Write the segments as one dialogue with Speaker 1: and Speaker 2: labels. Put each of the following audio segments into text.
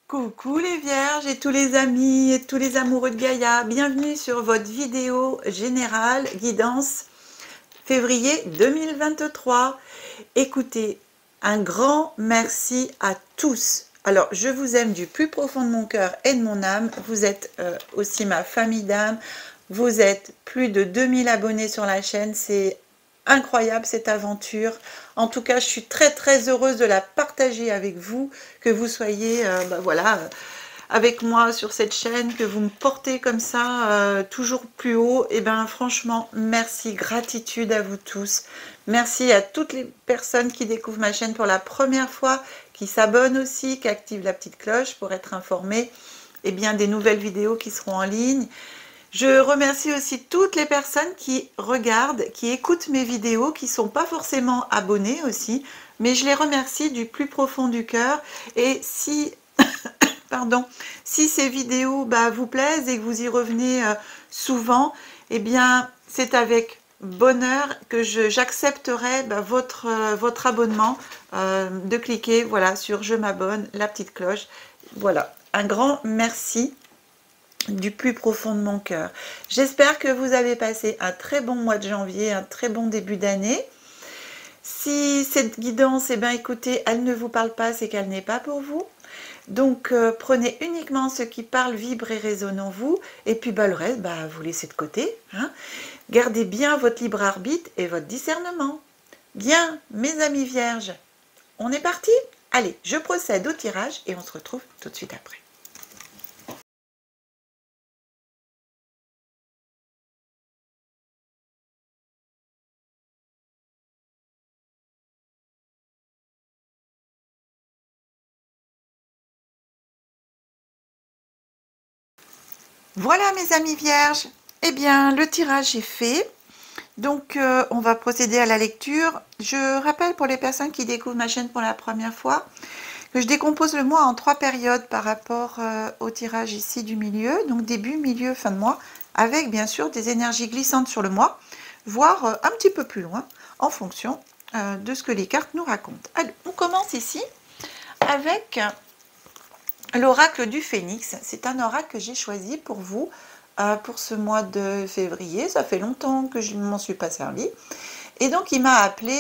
Speaker 1: Coucou les vierges et tous les amis et tous les amoureux de Gaïa, bienvenue sur votre vidéo générale guidance février 2023. Écoutez, un grand merci à tous. Alors, je vous aime du plus profond de mon cœur et de mon âme. Vous êtes aussi ma famille d'âme. Vous êtes plus de 2000 abonnés sur la chaîne. C'est incroyable cette aventure. En tout cas, je suis très très heureuse de la partager avec vous, que vous soyez voilà, avec moi sur cette chaîne, que vous me portez comme ça, toujours plus haut. Et ben franchement, merci, gratitude à vous tous. Merci à toutes les personnes qui découvrent ma chaîne pour la première fois, qui s'abonnent aussi, qui activent la petite cloche pour être informées des nouvelles vidéos qui seront en ligne. Je remercie aussi toutes les personnes qui regardent, qui écoutent mes vidéos, qui ne sont pas forcément abonnées aussi, mais je les remercie du plus profond du cœur. Et si, pardon, si ces vidéos vous plaisent et que vous y revenez souvent, eh bien, c'est avec bonheur que j'accepterai votre abonnement, de cliquer voilà, sur « Je m'abonne », la petite cloche. Voilà, un grand merci du plus profond de mon cœur. J'espère que vous avez passé un très bon mois de janvier, un très bon début d'année. Si cette guidance, écoutez, elle ne vous parle pas, c'est qu'elle n'est pas pour vous. Donc, prenez uniquement ce qui parle, vibre et résonne en vous. Et puis, le reste, vous laissez de côté. Hein. Gardez bien votre libre arbitre et votre discernement. Bien, mes amis vierges, on est parti? Allez, je procède au tirage et on se retrouve tout de suite après. Voilà mes amis vierges, eh bien le tirage est fait, donc on va procéder à la lecture. Je rappelle pour les personnes qui découvrent ma chaîne pour la première fois que je décompose le mois en 3 périodes par rapport au tirage ici du milieu, donc début, milieu, fin de mois, avec bien sûr des énergies glissantes sur le mois, voire un petit peu plus loin en fonction de ce que les cartes nous racontent. Allez, on commence ici avec l'oracle du Phénix. C'est un oracle que j'ai choisi pour vous pour ce mois de février. Ça fait longtemps que je ne m'en suis pas servi. Et donc il m'a appelé,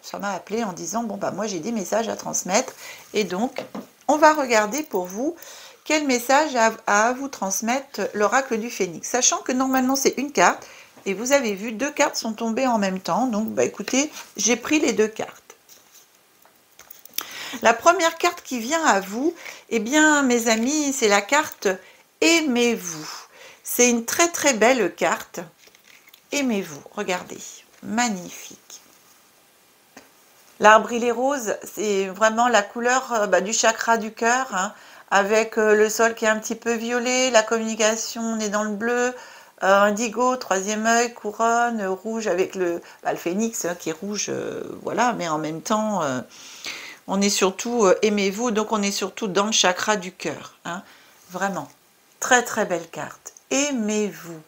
Speaker 1: ça m'a appelé en disant bon moi j'ai des messages à transmettre. Et donc on va regarder pour vous quel message a à vous transmettre l'oracle du Phénix. Sachant que normalement c'est une carte. Et vous avez vu, 2 cartes sont tombées en même temps. Donc écoutez, j'ai pris les 2 cartes. La première carte qui vient à vous, eh bien, mes amis, c'est la carte « Aimez-vous ». C'est une très très belle carte. Aimez-vous, regardez, magnifique. L'arbre il est rose, c'est vraiment la couleur du chakra du cœur, hein, avec le sol qui est un petit peu violet, la communication, on est dans le bleu, indigo, 3e œil, couronne, rouge avec le phénix qui est rouge, voilà, mais en même temps... on est surtout, aimez-vous, donc on est surtout dans le chakra du cœur. Hein. Vraiment, très très belle carte. Aimez-vous.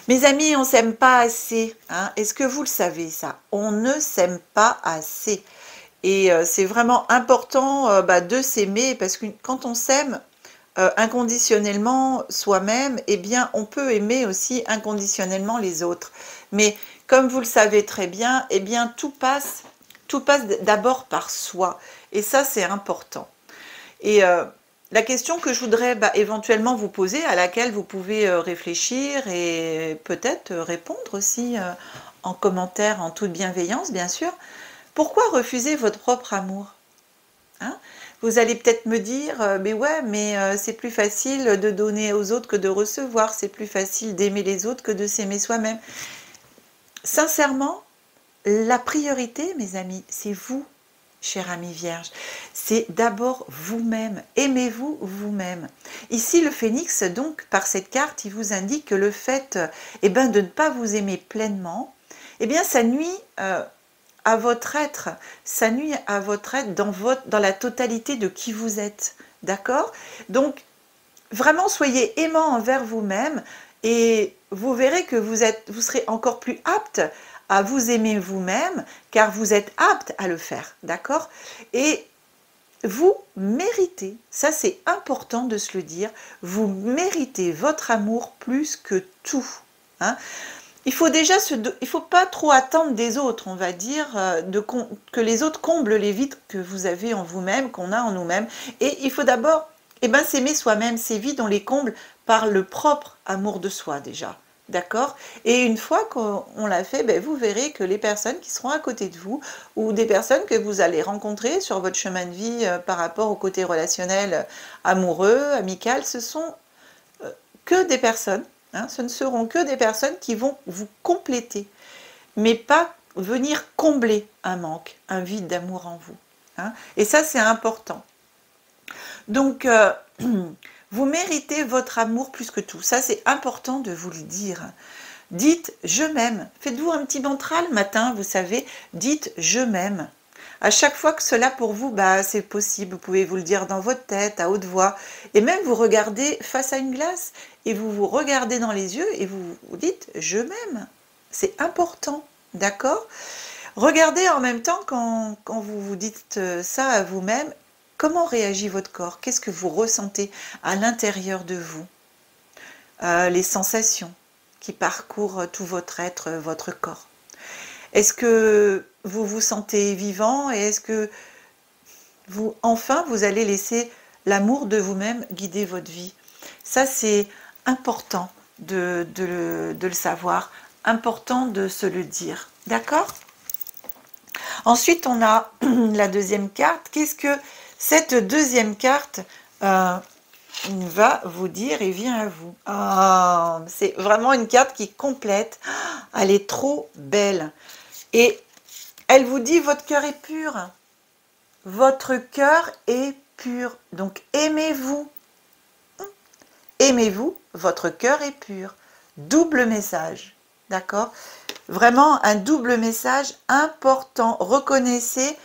Speaker 1: Mes amis, on ne s'aime pas assez. Hein. Est-ce que vous le savez ça? On ne s'aime pas assez. Et c'est vraiment important de s'aimer parce que quand on s'aime inconditionnellement soi-même, eh bien on peut aimer aussi inconditionnellement les autres. Mais comme vous le savez très bien, eh bien tout passe d'abord par soi. Et ça, c'est important. Et la question que je voudrais éventuellement vous poser, à laquelle vous pouvez réfléchir et peut-être répondre aussi en commentaire, en toute bienveillance, bien sûr. Pourquoi refuser votre propre amour? Hein? Vous allez peut-être me dire, mais ouais, mais c'est plus facile de donner aux autres que de recevoir. C'est plus facile d'aimer les autres que de s'aimer soi-même. Sincèrement, la priorité, mes amis, c'est vous, chers amis vierges. C'est d'abord vous-même. Aimez-vous vous-même. Ici, le phénix, donc, par cette carte, il vous indique que le fait de ne pas vous aimer pleinement, eh bien, ça nuit à votre être. Ça nuit à votre être dans la totalité de qui vous êtes. D'accord? Donc, vraiment, soyez aimant envers vous-même et vous verrez que vous serez encore plus apte à vous aimer vous-même, car vous êtes apte à le faire, d'accord? Et vous méritez, ça c'est important de se le dire, vous méritez votre amour plus que tout. Hein. Il faut déjà il faut pas trop attendre des autres, on va dire, que les autres comblent les vides que vous avez en vous-même, qu'on a en nous-mêmes. Et il faut d'abord, s'aimer soi-même. Ces vides, on les comble par le propre amour de soi déjà. D'accord? Et une fois qu'on l'a fait, vous verrez que les personnes qui seront à côté de vous ou des personnes que vous allez rencontrer sur votre chemin de vie par rapport au côté relationnel, amoureux, amical, ce sont que des personnes, hein, ce ne seront que des personnes qui vont vous compléter, mais pas venir combler un manque, un vide d'amour en vous. Hein. Et ça, c'est important. Donc, vous méritez votre amour plus que tout. Ça, c'est important de vous le dire. Dites « je m'aime ». Faites-vous un petit mantra le matin, vous savez. Dites « je m'aime ». À chaque fois que cela pour vous, c'est possible. Vous pouvez vous le dire dans votre tête, à haute voix. Et même vous regardez face à une glace et vous vous regardez dans les yeux et vous vous dites « je m'aime ». C'est important, d'accord? Regardez en même temps quand vous vous dites ça à vous-même. Comment réagit votre corps? Qu'est-ce que vous ressentez à l'intérieur de vous? Les sensations qui parcourent tout votre être, votre corps. Est-ce que vous vous sentez vivant et est-ce que enfin, vous allez laisser l'amour de vous-même guider votre vie? Ça, c'est important de le savoir, important de se le dire. D'accord? Ensuite, on a la deuxième carte. Qu'est-ce que cette deuxième carte va vous dire et vient à vous? Oh, c'est vraiment une carte qui complète. Elle est trop belle. Et elle vous dit, votre cœur est pur. Votre cœur est pur. Donc, aimez-vous. Aimez-vous, votre cœur est pur. Double message. D'accord? Vraiment un double message important. Reconnaissez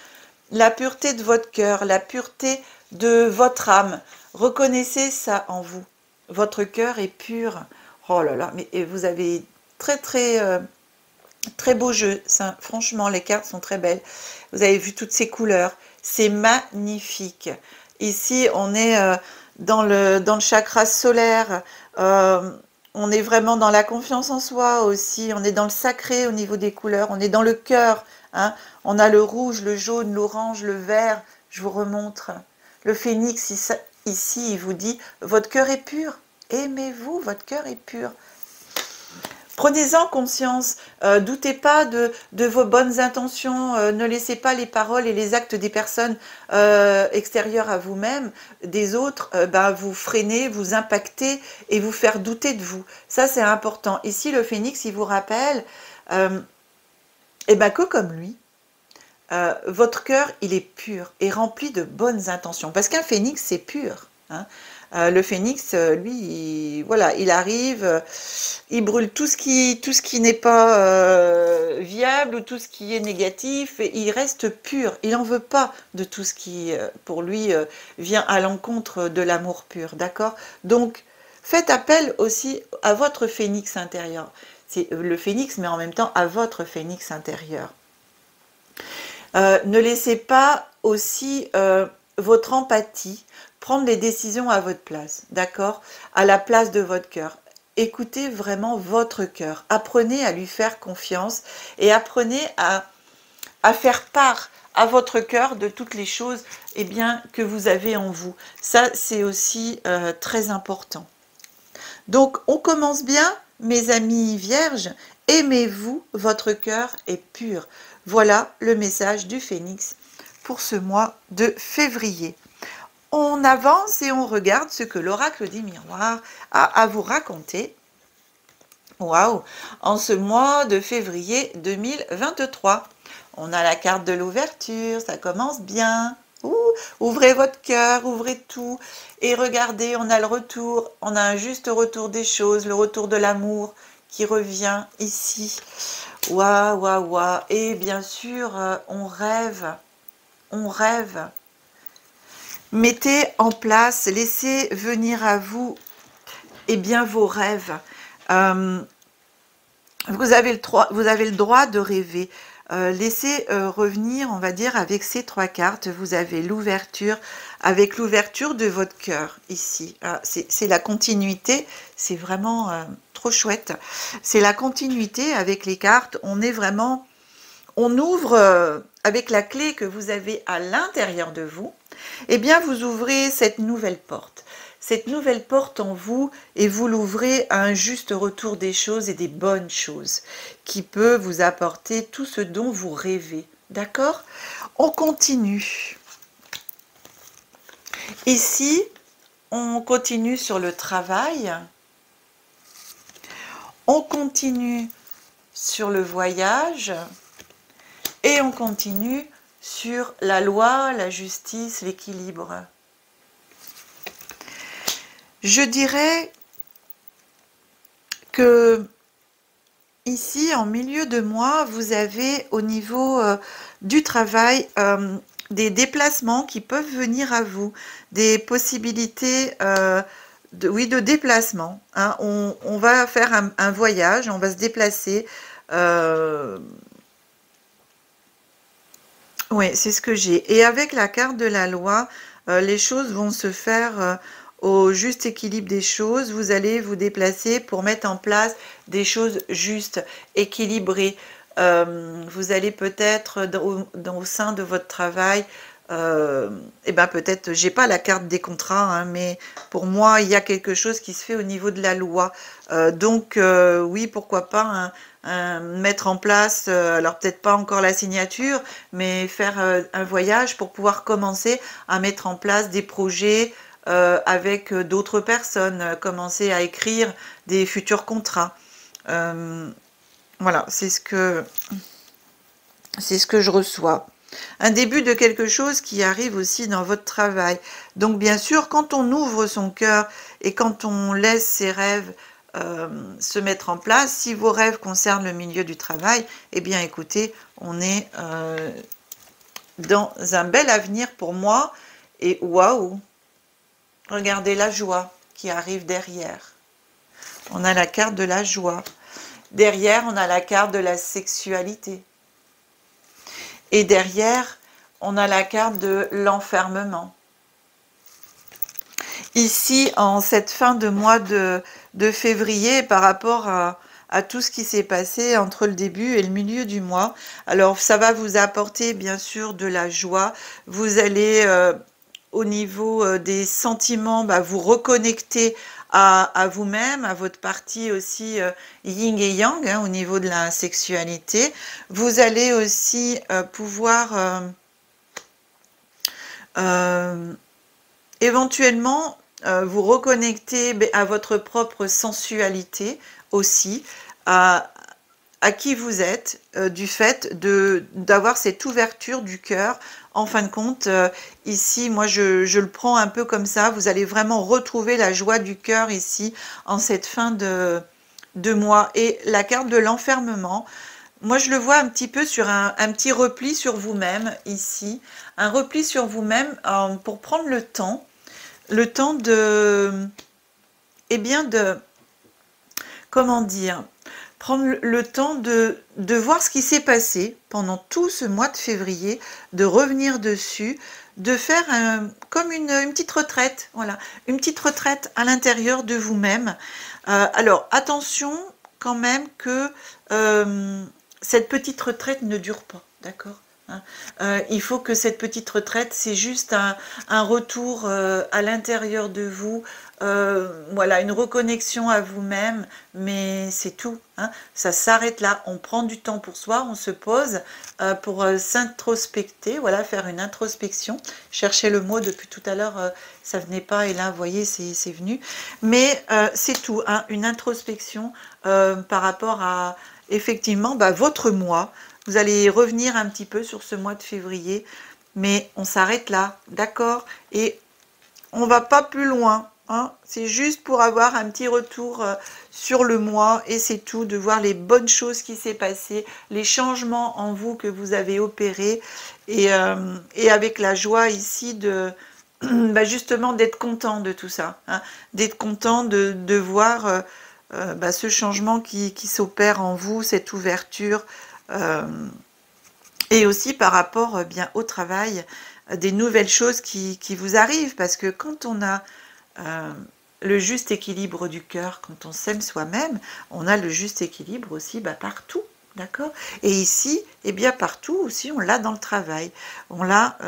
Speaker 1: la pureté de votre cœur, la pureté de votre âme. Reconnaissez ça en vous. Votre cœur est pur. Oh là là, mais vous avez très beau jeu. Ça, franchement, les cartes sont très belles. Vous avez vu toutes ces couleurs. C'est magnifique. Ici, on est dans le chakra solaire. On est vraiment dans la confiance en soi aussi. On est dans le sacré au niveau des couleurs. On est dans le cœur. Hein. On a le rouge, le jaune, l'orange, le vert. Je vous remontre. Le phénix, ici, il vous dit, votre cœur est pur. Aimez-vous, votre cœur est pur. Prenez-en conscience, doutez pas de vos bonnes intentions, ne laissez pas les paroles et les actes des personnes extérieures à vous-même, des autres, vous freiner, vous impacter et vous faire douter de vous. Ça, c'est important. Ici, le phénix, il vous rappelle que comme lui, votre cœur, il est pur et rempli de bonnes intentions. Parce qu'un phénix, c'est pur. Hein. Le phénix, lui, il arrive, il brûle tout ce qui n'est pas viable ou tout ce qui est négatif, et il reste pur. Il n'en veut pas de tout ce qui, pour lui, vient à l'encontre de l'amour pur, d'accord? Donc, faites appel aussi à votre phénix intérieur. C'est le phénix, mais en même temps à votre phénix intérieur. Ne laissez pas aussi votre empathie prendre les décisions à votre place, d'accord? À la place de votre cœur. Écoutez vraiment votre cœur. Apprenez à lui faire confiance et apprenez à faire part à votre cœur de toutes les choses que vous avez en vous. Ça, c'est aussi très important. Donc, on commence bien, mes amis vierges. Aimez-vous, votre cœur est pur. Voilà le message du phénix pour ce mois de février. On avance et on regarde ce que l'oracle des miroirs a à vous raconter. Waouh! En ce mois de février 2023. On a la carte de l'ouverture, ça commence bien. Ouvrez votre cœur, ouvrez tout. Et regardez, on a le retour, on a un juste retour des choses, le retour de l'amour qui revient ici. Waouh, waouh, waouh. Et bien sûr, on rêve. On rêve. Mettez en place, laissez venir à vous vos rêves. Vous avez le droit de rêver. laissez revenir, on va dire, avec ces 3 cartes. Vous avez l'ouverture, avec l'ouverture de votre cœur ici. Ah, c'est la continuité, c'est vraiment trop chouette. C'est la continuité avec les cartes. On est vraiment, on ouvre avec la clé que vous avez à l'intérieur de vous. Eh bien, vous ouvrez cette nouvelle porte. Cette nouvelle porte en vous, et vous l'ouvrez à un juste retour des choses et des bonnes choses qui peut vous apporter tout ce dont vous rêvez. D'accord? On continue. Ici, on continue sur le travail. On continue sur le voyage. Et on continue sur la loi, la justice, l'équilibre. Je dirais que ici, en milieu de mois, vous avez au niveau du travail des déplacements qui peuvent venir à vous, des possibilités de déplacement. Hein. On va faire un voyage, on va se déplacer. Oui, c'est ce que j'ai. Et avec la carte de la loi, les choses vont se faire au juste équilibre des choses. Vous allez vous déplacer pour mettre en place des choses justes, équilibrées. Vous allez peut-être, au sein de votre travail, et ben peut-être, j'ai pas la carte des contrats, hein, mais pour moi, il y a quelque chose qui se fait au niveau de la loi. Donc, oui, pourquoi pas mettre en place, alors peut-être pas encore la signature, mais faire un voyage pour pouvoir commencer à mettre en place des projets avec d'autres personnes, commencer à écrire des futurs contrats. Voilà, c'est ce que je reçois. Un début de quelque chose qui arrive aussi dans votre travail. Donc bien sûr, quand on ouvre son cœur et quand on laisse ses rêves se mettre en place, si vos rêves concernent le milieu du travail, eh bien écoutez, on est dans un bel avenir pour moi. Et waouh, regardez la joie qui arrive derrière. On a la carte de la joie. Derrière, on a la carte de la sexualité. Et derrière, on a la carte de l'enfermement. Ici, en cette fin de mois de février, par rapport à tout ce qui s'est passé entre le début et le milieu du mois, alors ça va vous apporter bien sûr de la joie. Vous allez, au niveau des sentiments, vous reconnecter à vous-même, à votre partie aussi yin et yang, hein, au niveau de la sexualité. Vous allez aussi pouvoir éventuellement vous reconnecter à votre propre sensualité aussi, à qui vous êtes, du fait d'avoir cette ouverture du cœur. En fin de compte, ici, moi, je le prends un peu comme ça. Vous allez vraiment retrouver la joie du cœur ici, en cette fin de mois. Et la carte de l'enfermement, moi, je le vois un petit peu sur un petit repli sur vous-même, ici. Un repli sur vous-même pour prendre le temps de... Eh bien, comment dire, prendre le temps de voir ce qui s'est passé pendant tout ce mois de février, de revenir dessus, de faire comme une petite retraite, voilà, une petite retraite à l'intérieur de vous-même. Alors, attention quand même que cette petite retraite ne dure pas, d'accord ? Il faut que cette petite retraite, c'est juste un retour à l'intérieur de vous, voilà, une reconnexion à vous-même, mais c'est tout, hein. Ça s'arrête là, on prend du temps pour soi, on se pose pour s'introspecter, voilà, faire une introspection. Cherchez le mot depuis tout à l'heure, ça venait pas, et là, vous voyez, c'est venu. Mais c'est tout, hein, une introspection par rapport à, effectivement, votre moi. Vous allez revenir un petit peu sur ce mois de février, mais on s'arrête là, d'accord? Et on va pas plus loin, hein? C'est juste pour avoir un petit retour sur le mois, et c'est tout, de voir les bonnes choses qui s'est passé, les changements en vous que vous avez opérés, et avec la joie ici de justement d'être content de tout ça, hein? D'être content de voir ce changement qui s'opère en vous, cette ouverture. Et aussi par rapport bien au travail, des nouvelles choses qui vous arrivent, parce que quand on a le juste équilibre du cœur, quand on s'aime soi-même, on a le juste équilibre aussi partout, d'accord? Et ici, eh bien partout aussi, on l'a dans le travail, on l'a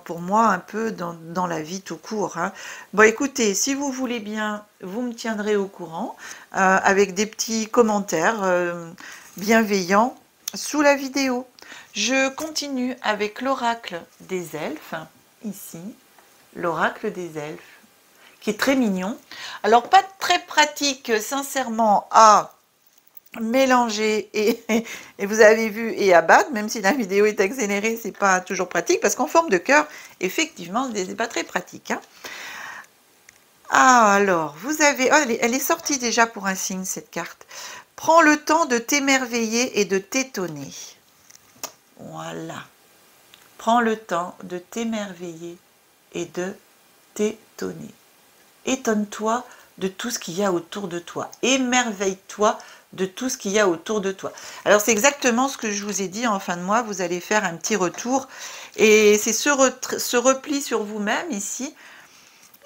Speaker 1: pour moi un peu dans la vie tout court, hein. Bon, écoutez, si vous voulez bien, vous me tiendrez au courant avec des petits commentaires bienveillants sous la vidéo. Je continue avec l'oracle des elfes, ici, l'oracle des elfes, qui est très mignon. Alors, pas très pratique, sincèrement, à mélanger et vous avez vu, et à battre, même si la vidéo est accélérée, c'est pas toujours pratique, parce qu'en forme de cœur, effectivement, c'est pas très pratique, hein. Ah, alors, vous avez... Oh, elle est sortie déjà pour un signe, cette carte. Prends le temps de t'émerveiller et de t'étonner. Voilà. Prends le temps de t'émerveiller et de t'étonner. Étonne-toi de tout ce qu'il y a autour de toi. Émerveille-toi de tout ce qu'il y a autour de toi. Alors, c'est exactement ce que je vous ai dit en fin de mois. Vous allez faire un petit retour. Et c'est ce repli sur vous-même ici.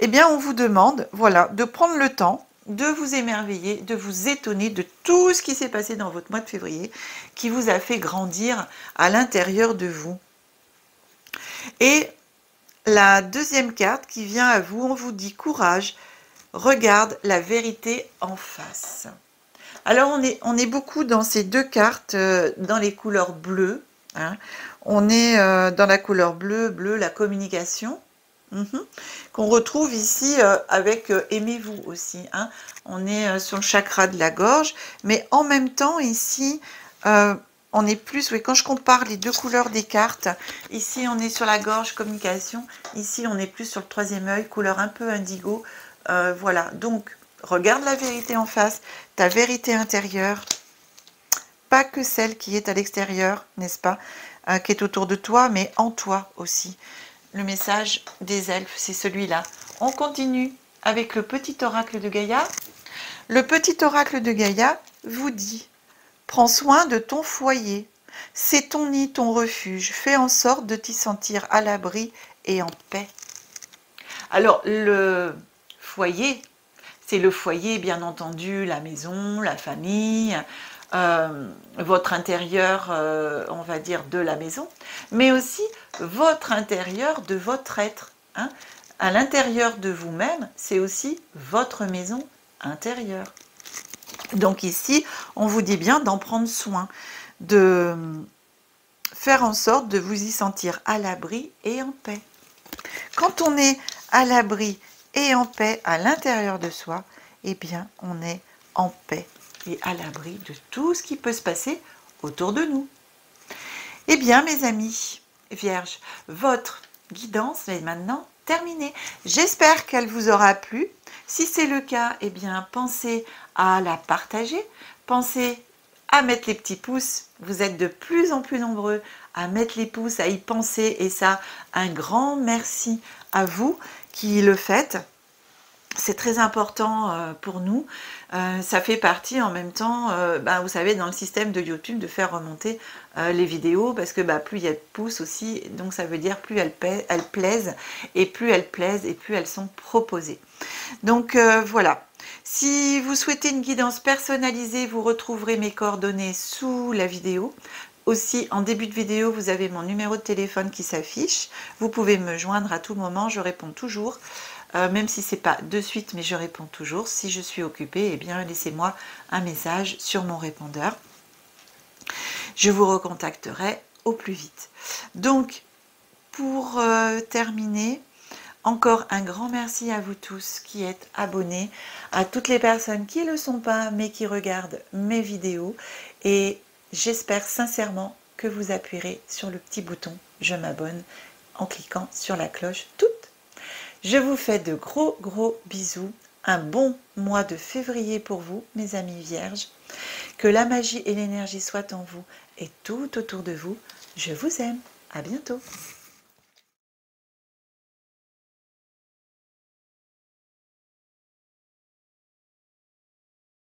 Speaker 1: Eh bien, on vous demande, voilà, de prendre le temps de vous émerveiller, de vous étonner de tout ce qui s'est passé dans votre mois de février, qui vous a fait grandir à l'intérieur de vous. Et la deuxième carte qui vient à vous, on vous dit courage, regarde la vérité en face. Alors on est beaucoup dans ces deux cartes, dans les couleurs bleues, hein. On est dans la couleur bleu, la communication, qu'on retrouve ici avec aimez-vous aussi, hein. On est sur le chakra de la gorge, mais en même temps ici, on est plus, oui, quand je compare les deux couleurs des cartes, ici on est sur la gorge, communication, ici on est plus sur le troisième œil, couleur un peu indigo, voilà. Donc, regarde la vérité en face, ta vérité intérieure, pas que celle qui est à l'extérieur, n'est-ce pas, qui est autour de toi, mais en toi aussi. Le message des elfes, c'est celui-là. On continue avec le petit oracle de Gaïa. Le petit oracle de Gaïa vous dit: prends soin de ton foyer. C'est ton nid, ton refuge. Fais en sorte de t'y sentir à l'abri et en paix. Alors, le foyer, c'est le foyer, bien entendu, la maison, la famille, votre intérieur, on va dire, de la maison, mais aussi votre intérieur de votre être, hein. À l'intérieur de vous-même, c'est aussi votre maison intérieure. Donc ici, on vous dit bien d'en prendre soin, de faire en sorte de vous y sentir à l'abri et en paix. Quand on est à l'abri et en paix à l'intérieur de soi, eh bien, on est en paix et à l'abri de tout ce qui peut se passer autour de nous. Eh bien, mes amis vierges, votre guidance est maintenant terminée. J'espère qu'elle vous aura plu. Si c'est le cas, eh bien, pensez à la partager. Pensez à mettre les petits pouces. Vous êtes de plus en plus nombreux à mettre les pouces, à y penser. Et ça, un grand merci à vous qui le faites. C'est très important pour nous. Ça fait partie en même temps, vous savez, dans le système de YouTube, de faire remonter les vidéos, parce que plus il y a de pouces aussi, donc ça veut dire plus elles plaisent, et plus elles plaisent, et plus elles sont proposées. Donc voilà. Si vous souhaitez une guidance personnalisée, vous retrouverez mes coordonnées sous la vidéo. Aussi, en début de vidéo, vous avez mon numéro de téléphone qui s'affiche. Vous pouvez me joindre à tout moment, je réponds toujours. Même si ce n'est pas de suite, mais je réponds toujours. Si je suis occupée, eh bien, laissez-moi un message sur mon répondeur. Je vous recontacterai au plus vite. Donc, pour terminer, encore un grand merci à vous tous qui êtes abonnés, à toutes les personnes qui ne le sont pas, mais qui regardent mes vidéos. Et j'espère sincèrement que vous appuierez sur le petit bouton « Je m'abonne » en cliquant sur la cloche toute. Je vous fais de gros bisous, un bon mois de février pour vous, mes amis vierges. Que la magie et l'énergie soient en vous et tout autour de vous. Je vous aime, à bientôt.